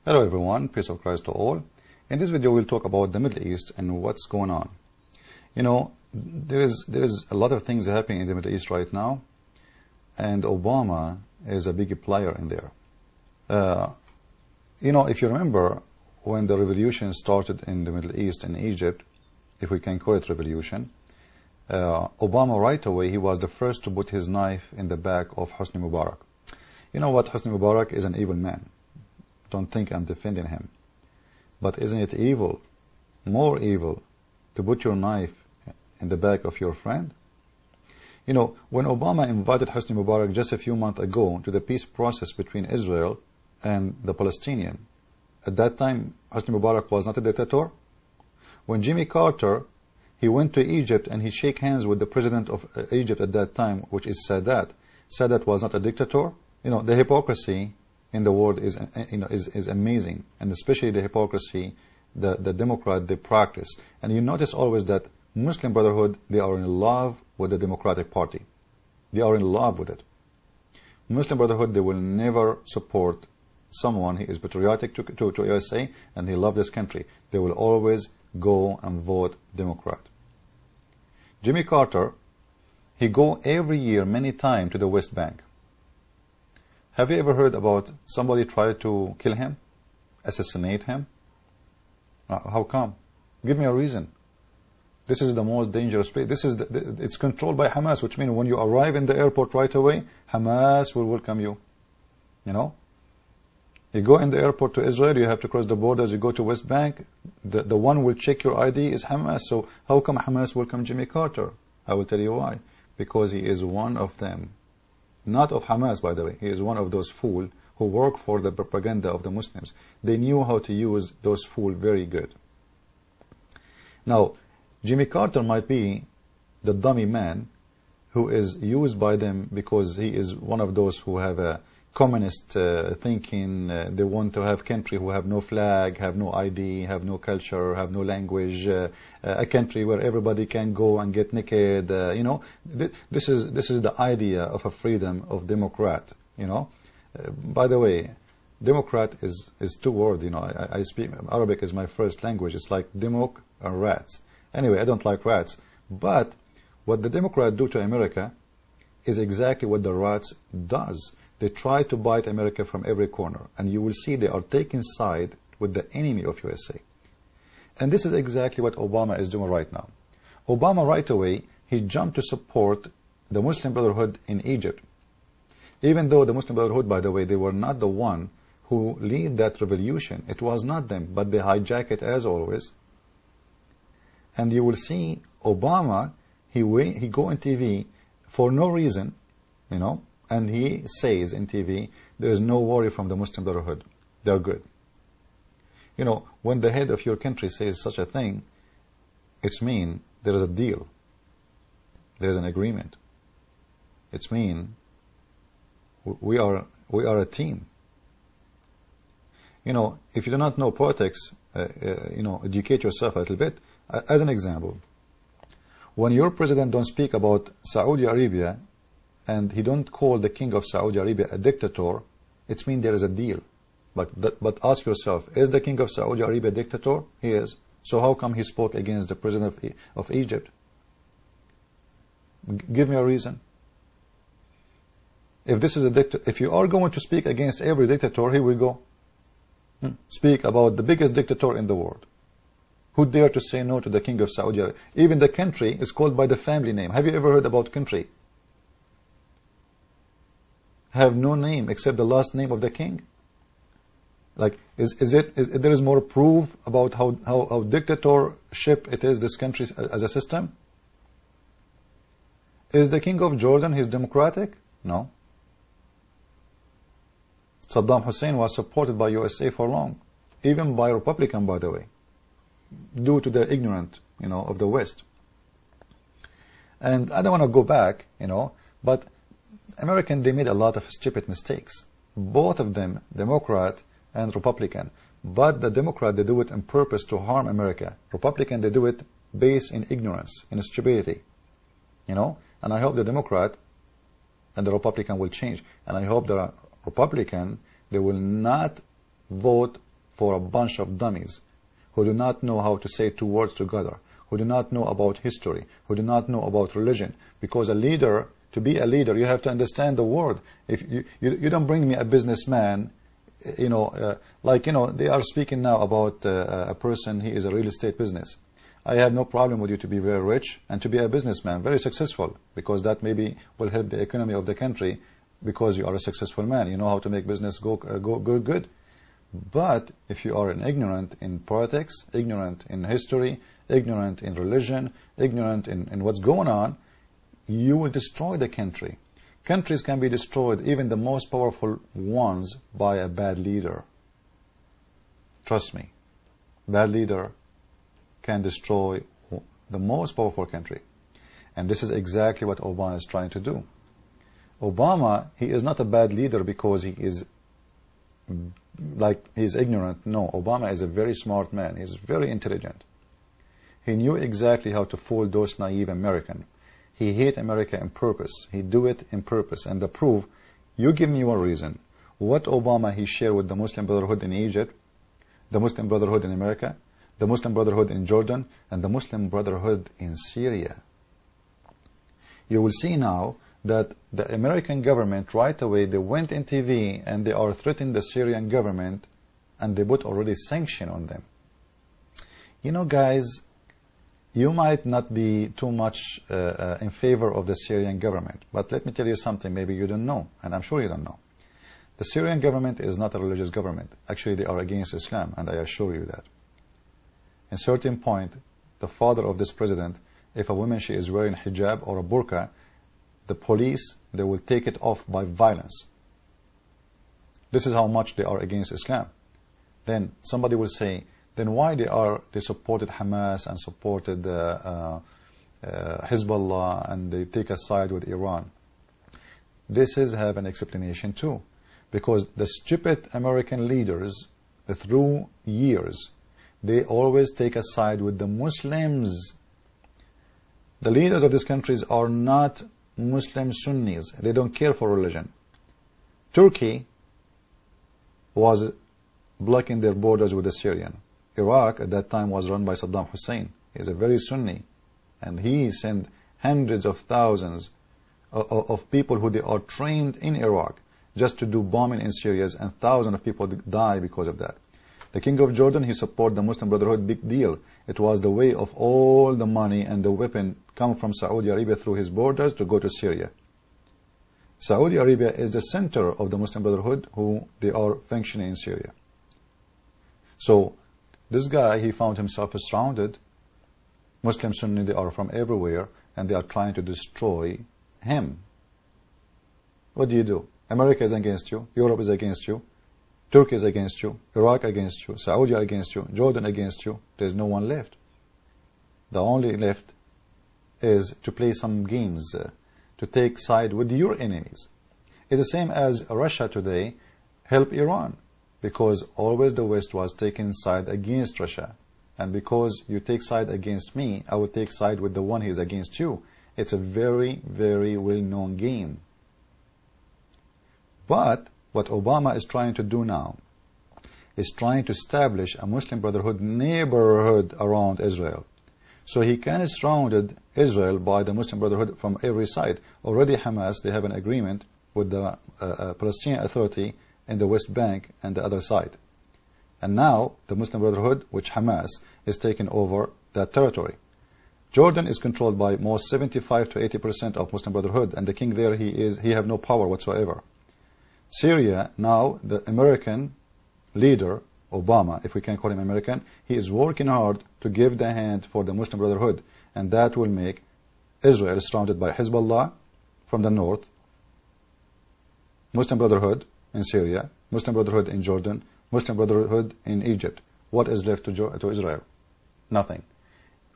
Hello everyone, peace of Christ to all. In this video we'll talk about the Middle East and what's going on. You know, there is a lot of things happening in the Middle East right now, and Obama is a big player in there. You know, if you remember when the revolution started in the Middle East, in Egypt, if we can call it revolution, Obama right away, he was the first to put his knife in the back of Hosni Mubarak. You know what, Hosni Mubarak is an evil man. Don't think I'm defending him. But isn't it evil, more evil, to put your knife in the back of your friend? You know, when Obama invited Hosni Mubarak just a few months ago to the peace process between Israel and the Palestinians, at that time, Hosni Mubarak was not a dictator. When Jimmy Carter, he went to Egypt and he shook hands with the president of Egypt at that time, which is Sadat. Sadat was not a dictator. You know, the hypocrisy in the world is amazing, and especially the hypocrisy the Democrat they practice. And you notice always that Muslim Brotherhood, they are in love with the Democratic Party. They are in love with it. Muslim Brotherhood, they will never support someone who is patriotic to USA and he loves this country. They will always go and vote Democrat. Jimmy Carter, he go every year many times to the West Bank. Have you ever heard about somebody try to kill him, assassinate him? How come? Give me a reason. This is the most dangerous place. It's controlled by Hamas, which means when you arrive in the airport right away, Hamas will welcome you. You know? You go in the airport to Israel, you have to cross the borders, you go to West Bank, the one who will check your ID is Hamas. So how come Hamas welcome Jimmy Carter? I will tell you why. Because he is one of them. Not of Hamas, by the way. He is one of those fools who work for the propaganda of the Muslims. They knew how to use those fools very good. Now, Jimmy Carter might be the dummy man who is used by them because he is one of those who have a communist thinking. They want to have country who have no flag, have no ID, have no culture, have no language, a country where everybody can go and get naked. You know, this is the idea of a freedom of Democrat. You know, by the way, Democrat is two words. You know, I speak Arabic is my first language. It's like demok and rats. Anyway, I don't like rats, but what the Democrats do to America is exactly what the rats does. They try to bite America from every corner, and you will see they are taking side with the enemy of USA. And this is exactly what Obama is doing right now. Obama right away, he jumped to support the Muslim Brotherhood in Egypt. Even though the Muslim Brotherhood, by the way, they were not the one who lead that revolution. It was not them, but they hijack it as always. And you will see Obama, he go on TV for no reason, you know, and he says in TV, there is no worry from the Muslim Brotherhood. They are good. You know, when the head of your country says such a thing, it's mean there is a deal. There is an agreement. It's mean we are a team. You know, if you do not know politics, you know, educate yourself a little bit. As an example, when your president don't speak about Saudi Arabia and he don't call the king of Saudi Arabia a dictator, it means there is a deal. But ask yourself, is the king of Saudi Arabia a dictator? He is. So how come he spoke against the president of Egypt? Give me a reason. If this is a if you are going to speak against every dictator, here we go. Speak about the biggest dictator in the world. Who dare to say no to the king of Saudi Arabia? Even the country is called by the family name. Have you ever heard about country? Have no name except the last name of the king. Like, is there more proof about how dictatorship it is, this country as a system? Is the king of Jordan, he's democratic? No. Saddam Hussein was supported by USA for long, even by Republican, by the way, due to the ignorant, you know, of the West. And I don't want to go back, you know, but American, they made a lot of stupid mistakes. Both of them, Democrat and Republican. But the Democrat, they do it on purpose to harm America. Republican, they do it based in ignorance, in stupidity. You know? And I hope the Democrat and the Republican will change. And I hope the Republican, they will not vote for a bunch of dummies who do not know how to say two words together, who do not know about history, who do not know about religion. Because a leader, to be a leader, you have to understand the word. If you don't bring me a businessman, they are speaking now about a person, he is a real estate business. I have no problem with you to be very rich and to be a businessman, very successful, because that maybe will help the economy of the country, because you are a successful man. You know how to make business go good. But if you are ignorant in politics, ignorant in history, ignorant in religion, ignorant in what's going on, you will destroy the country. Countries can be destroyed, even the most powerful ones, by a bad leader. Trust me. Bad leader can destroy the most powerful country. And this is exactly what Obama is trying to do. Obama, he is not a bad leader because he is ignorant. No, Obama is a very smart man. He's very intelligent. He knew exactly how to fool those naive Americans. He hate America on purpose. He do it in purpose. And the proof, you give me your reason. What Obama he shared with the Muslim Brotherhood in Egypt, the Muslim Brotherhood in America, the Muslim Brotherhood in Jordan, and the Muslim Brotherhood in Syria. You will see now that the American government right away, they went in TV and they are threatening the Syrian government, and they put already sanction on them. You know, guys, you might not be too much in favor of the Syrian government, but let me tell you something maybe you don't know, and I'm sure you don't know. The Syrian government is not a religious government. Actually, they are against Islam, and I assure you that. In certain point, the father of this president, if a woman, she is wearing hijab or a burqa, the police, they will take it off by violence. This is how much they are against Islam. Then somebody will say, then why they supported Hamas and supported Hezbollah, and they take a side with Iran? This is have an explanation too, because the stupid American leaders through years, they always take a side with the Muslims. The leaders of these countries are not Muslim Sunnis. They don't care for religion. Turkey was blocking their borders with the Syrian. Iraq at that time was run by Saddam Hussein. He is a very Sunni, and he sent hundreds of thousands of people who they are trained in Iraq just to do bombing in Syria, and thousands of people die because of that. The King of Jordan, he supported the Muslim Brotherhood, big deal. It was the way of all the money and the weapon come from Saudi Arabia through his borders to go to Syria. Saudi Arabia is the center of the Muslim Brotherhood, who they are functioning in Syria. So this guy, he found himself surrounded. Muslim Sunni, they are from everywhere, and they are trying to destroy him. What do? America is against you. Europe is against you. Turkey is against you. Iraq against you. Saudi against you. Jordan against you. There's no one left. The only left is to play some games, to take side with your enemies. It's the same as Russia today help Iran, because always the West was taking side against Russia. And because you take side against me, I will take side with the one who is against you. It's a very, very well-known game. But what Obama is trying to do now is trying to establish a Muslim Brotherhood neighborhood around Israel. So he can surround Israel by the Muslim Brotherhood from every side. Already Hamas, they have an agreement with the Palestinian Authority in the West Bank and the other side. And now the Muslim Brotherhood, which Hamas, is taking over that territory. Jordan is controlled by most 75 to 80% of Muslim Brotherhood, and the king there, he have no power whatsoever. Syria, now the American leader, Obama, if we can call him American, he is working hard to give the hand for the Muslim Brotherhood, and that will make Israel surrounded by Hezbollah from the north, Muslim Brotherhood in Syria, Muslim Brotherhood in Jordan, Muslim Brotherhood in Egypt. What is left to Israel? Nothing.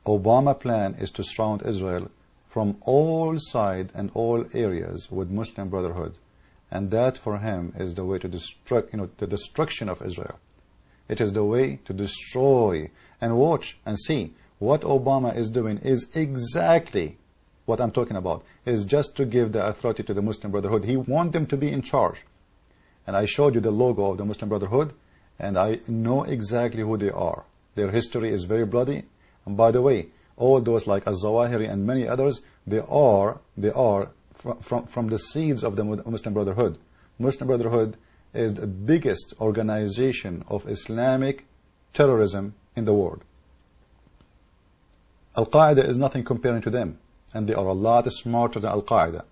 Obama's plan is to surround Israel from all sides and all areas with Muslim Brotherhood. And that for him is the way to the destruction of Israel. It is the way to destroy. And watch and see what Obama is doing is exactly what I'm talking about. Is just to give the authority to the Muslim Brotherhood. He wants them to be in charge. And I showed you the logo of the Muslim Brotherhood. and I know exactly who they are. Their history is very bloody. And by the way, all those like Al-Zawahiri and many others, they are from the seeds of the Muslim Brotherhood. Muslim Brotherhood is the biggest organization of Islamic terrorism in the world. Al-Qaeda is nothing comparing to them, and they are a lot smarter than Al-Qaeda.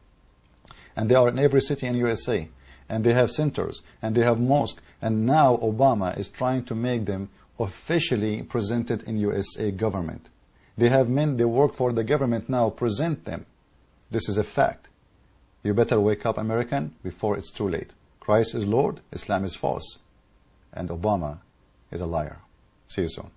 And they are in every city in USA, and they have centers, and they have mosques, and now Obama is trying to make them officially presented in USA government. They have men, they work for the government now, present them. This is a fact. You better wake up, American, before it's too late. Christ is Lord, Islam is false, and Obama is a liar. See you soon.